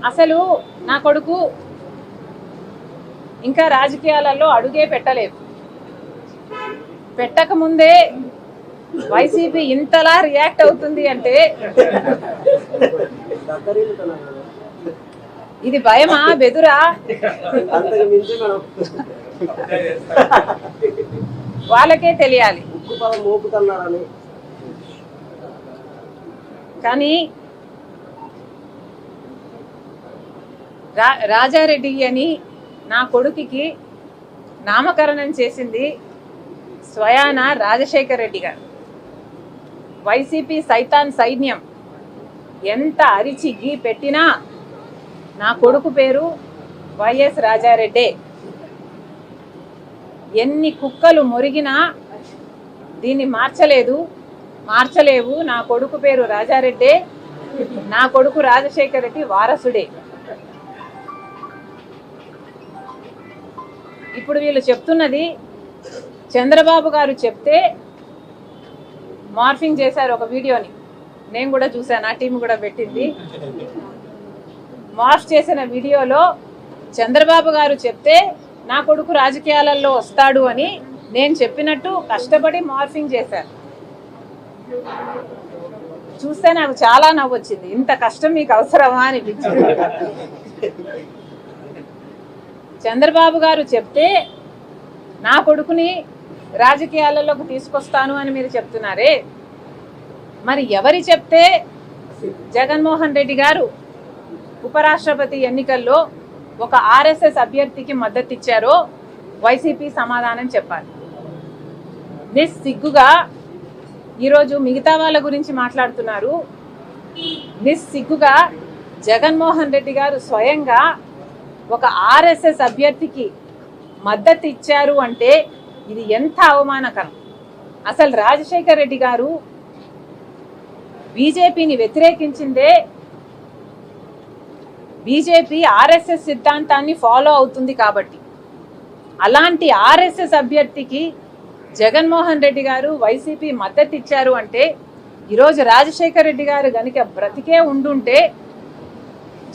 అసలు నా కొడుకు ఇంకా రాజకీయాలలో అడుగే పెట్టలేదు. పెట్టక ముందే వైసీపీ ఇంతలా రియాక్ట్ అవుతుంది అంటే ఇది భయమా బెదురా? వాళ్ళకే తెలియాలి. కానీ రాజారెడ్డి అని నా కొడుకుకి నామకరణం చేసింది స్వయాన రాజశేఖర్ రెడ్డి గారు. వైసీపీ సైతాన్ సైన్యం ఎంత అరిచి గీ పెట్టినా నా కొడుకు పేరు వైఎస్ రాజారెడ్డే. ఎన్ని కుక్కలు మొరిగినా దీన్ని మార్చలేవు. నా కొడుకు పేరు రాజారెడ్డే, నా కొడుకు రాజశేఖర్ రెడ్డి వారసుడే. ఇప్పుడు వీళ్ళు చెప్తున్నది చంద్రబాబు గారు చెప్తే మార్ఫింగ్ చేశారు ఒక వీడియోని, నేను కూడా చూశాను, ఆ టీం కూడా పెట్టింది. మార్ఫ్ చేసిన వీడియోలో చంద్రబాబు గారు చెప్తే నా కొడుకు రాజకీయాలలో వస్తాడు అని నేను చెప్పినట్టు కష్టపడి మార్ఫింగ్ చేశారు. చూస్తే నాకు చాలా నవ్వు వచ్చింది. ఇంత కష్టం మీకు అవసరమా అనిపించింది. చంద్రబాబు గారు చెప్తే నా కొడుకుని రాజకీయాలలోకి తీసుకొస్తాను అని మీరు చెప్తున్నారే, మరి ఎవరి చెప్తే జగన్మోహన్ రెడ్డి గారు ఉపరాష్ట్రపతి ఎన్నికల్లో ఒక ఆర్ఎస్ఎస్ అభ్యర్థికి మద్దతు ఇచ్చారో వైసీపీ సమాధానం చెప్పాలి. నిస్సిగ్గుగా ఈరోజు మిగతా వాళ్ళ గురించి మాట్లాడుతున్నారు. నిస్సిగ్గుగా జగన్మోహన్ రెడ్డి గారు స్వయంగా ఒక ఆర్ఎస్ఎస్ అభ్యర్థికి మద్దతు ఇచ్చారు అంటే ఇది ఎంత అవమానకరం. అసలు రాజశేఖర్ రెడ్డి గారు బీజేపీని వ్యతిరేకించిందే బీజేపీ ఆర్ఎస్ఎస్ సిద్ధాంతాన్ని ఫాలో అవుతుంది కాబట్టి. అలాంటి ఆర్ఎస్ఎస్ అభ్యర్థికి జగన్మోహన్ రెడ్డి గారు వైసీపీ మద్దతు ఇచ్చారు అంటే ఈరోజు రాజశేఖర్ రెడ్డి గారు గనుక బ్రతికే ఉండుంటే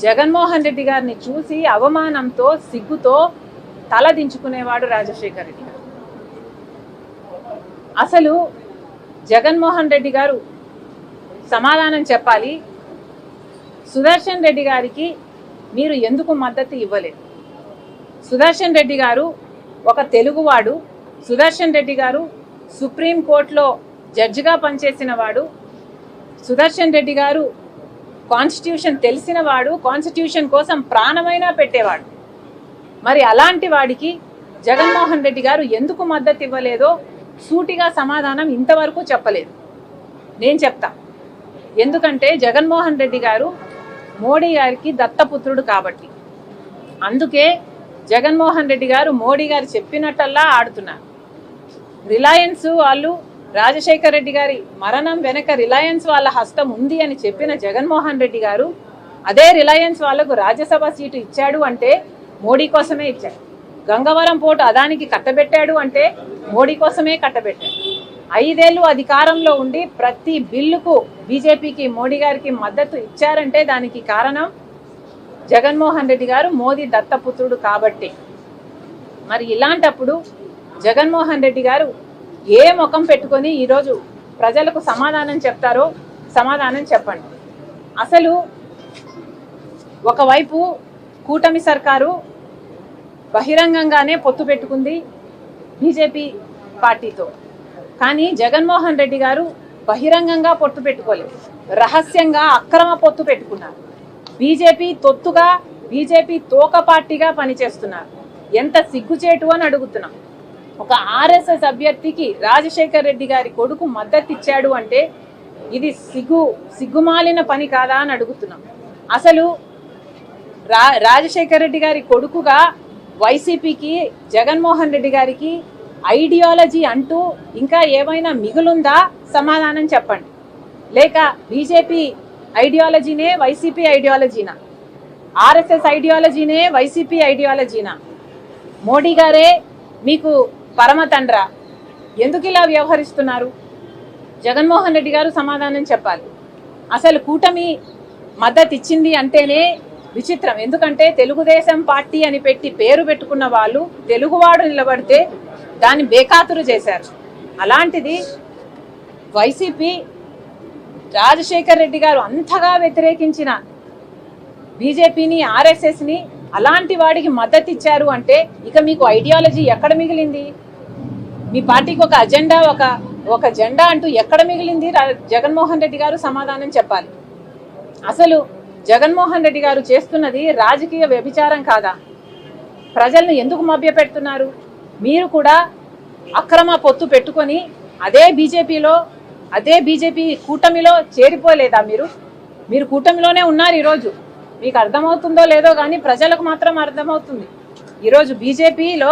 జగన్మోహన్ రెడ్డి గారిని చూసి అవమానంతో సిగ్గుతో తల దించుకునేవాడు రాజశేఖర్ రెడ్డి గారు. అసలు జగన్మోహన్ రెడ్డి గారు సమాధానం చెప్పాలి. సుదర్శన్ రెడ్డి గారికి మీరు ఎందుకు మద్దతు ఇవ్వలేదు? సుదర్శన్ రెడ్డి గారు ఒక తెలుగువాడు. సుదర్శన్ రెడ్డి గారు సుప్రీంకోర్టులో జడ్జిగా పనిచేసిన వాడు. సుదర్శన్ రెడ్డి గారు కాన్స్టిట్యూషన్ తెలిసిన వాడు, కాన్స్టిట్యూషన్ కోసం ప్రాణమైనా పెట్టేవాడు. మరి అలాంటి వాడికి జగన్మోహన్ రెడ్డి గారు ఎందుకు మద్దతు ఇవ్వలేదో సూటిగా సమాధానం ఇంతవరకు చెప్పలేదు. నేను చెప్తా. ఎందుకంటే జగన్మోహన్ రెడ్డి గారు మోడీ గారికి దత్తపుత్రుడు కాబట్టి. అందుకే జగన్మోహన్ రెడ్డి గారు మోడీ గారు చెప్పినట్టల్లా ఆడుతున్నారు. రిలయన్స్ వాళ్ళు రాజశేఖర్ రెడ్డి గారి మరణం వెనక రిలయన్స్ వాళ్ళ హస్తం ఉంది అని చెప్పిన జగన్మోహన్ రెడ్డి గారు అదే రిలయన్స్ వాళ్ళకు రాజ్యసభ సీటు ఇచ్చాడు అంటే మోడీ కోసమే ఇచ్చాడు. గంగవరం పోర్టు అదానికి కట్టబెట్టాడు అంటే మోడీ కోసమే కట్టబెట్టాడు. 5 ఏళ్ళు అధికారంలో ఉండి ప్రతి బిల్లుకు బీజేపీకి మోడీ గారికి మద్దతు ఇచ్చారంటే దానికి కారణం జగన్మోహన్ రెడ్డి గారు మోదీ దత్తపుత్రుడు కాబట్టి. మరి ఇలాంటప్పుడు జగన్మోహన్ రెడ్డి గారు ఏ ముఖం పెట్టుకొని ఈరోజు ప్రజలకు సమాధానం చెప్తారో సమాధానం చెప్పండి. అసలు ఒకవైపు కూటమి సర్కారు బహిరంగంగానే పొత్తు పెట్టుకుంది బీజేపీ పార్టీతో. కానీ జగన్మోహన్ రెడ్డి గారు బహిరంగంగా పొత్తు పెట్టుకోలేదు, రహస్యంగా అక్రమ పొత్తు పెట్టుకున్నారు. బీజేపీ తొత్తుగా, బీజేపీ తోక పార్టీగా పనిచేస్తున్నారు. ఎంత సిగ్గుచేటు అని అడుగుతున్నాం. ఒక ఆర్ఎస్ఎస్ అభ్యర్థికి రాజశేఖర్ రెడ్డి గారి కొడుకు మద్దతు ఇచ్చాడు అంటే ఇది సిగ్గుమాలిన పని కాదా అని అడుగుతున్నాం. అసలు రాజశేఖర్ రెడ్డి గారి కొడుకుగా వైసీపీకి జగన్మోహన్ రెడ్డి గారికి ఐడియాలజీ అంటూ ఇంకా ఏమైనా మిగులుందా? సమాధానం చెప్పండి. లేక బీజేపీ ఐడియాలజీనే వైసీపీ ఐడియాలజీనా? ఆర్ఎస్ఎస్ ఐడియాలజీనే వైసీపీ ఐడియాలజీనా? మోడీ గారే మీకు పరమ తండ్రా? ఎందుకు ఇలా వ్యవహరిస్తున్నారు? జగన్మోహన్ రెడ్డి గారు సమాధానం చెప్పాలి. అసలు కూటమి మద్దతు ఇచ్చింది అంటేనే విచిత్రం. ఎందుకంటే తెలుగుదేశం పార్టీ అని పెట్టి పేరు పెట్టుకున్న వాళ్ళు తెలుగువాడు నిలబడితే దాన్ని బేఖాతురు చేశారు. అలాంటిది వైసీపీ రాజశేఖర్ రెడ్డి గారు అంతగా వ్యతిరేకించిన బీజేపీని, ఆర్ఎస్ఎస్ని అలాంటి వాడికి మద్దతు ఇచ్చారు అంటే ఇక మీకు ఐడియాలజీ ఎక్కడ మిగిలింది? మీ పార్టీకి ఒక అజెండా, ఒక జెండా అంటూ ఎక్కడ మిగిలింది? జగన్మోహన్ రెడ్డి గారు సమాధానం చెప్పాలి. అసలు జగన్మోహన్ రెడ్డి గారు చేస్తున్నది రాజకీయ వ్యభిచారం కాదా? ప్రజలను ఎందుకు మభ్యపెడుతున్నారు? మీరు కూడా అక్రమ పొత్తు పెట్టుకొని అదే బీజేపీ కూటమిలో చేరిపోలేదా? మీరు కూటమిలోనే ఉన్నారు. ఈరోజు మీకు అర్థమవుతుందో లేదో కానీ ప్రజలకు మాత్రం అర్థమవుతుంది. ఈరోజు బీజేపీలో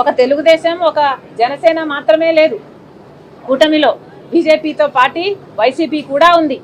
ఒక తెలుగుదేశం, ఒక జనసేన మాత్రమే లేదు. కూటమిలో బీజేపీతో పాటు వైసీపీ కూడా ఉంది.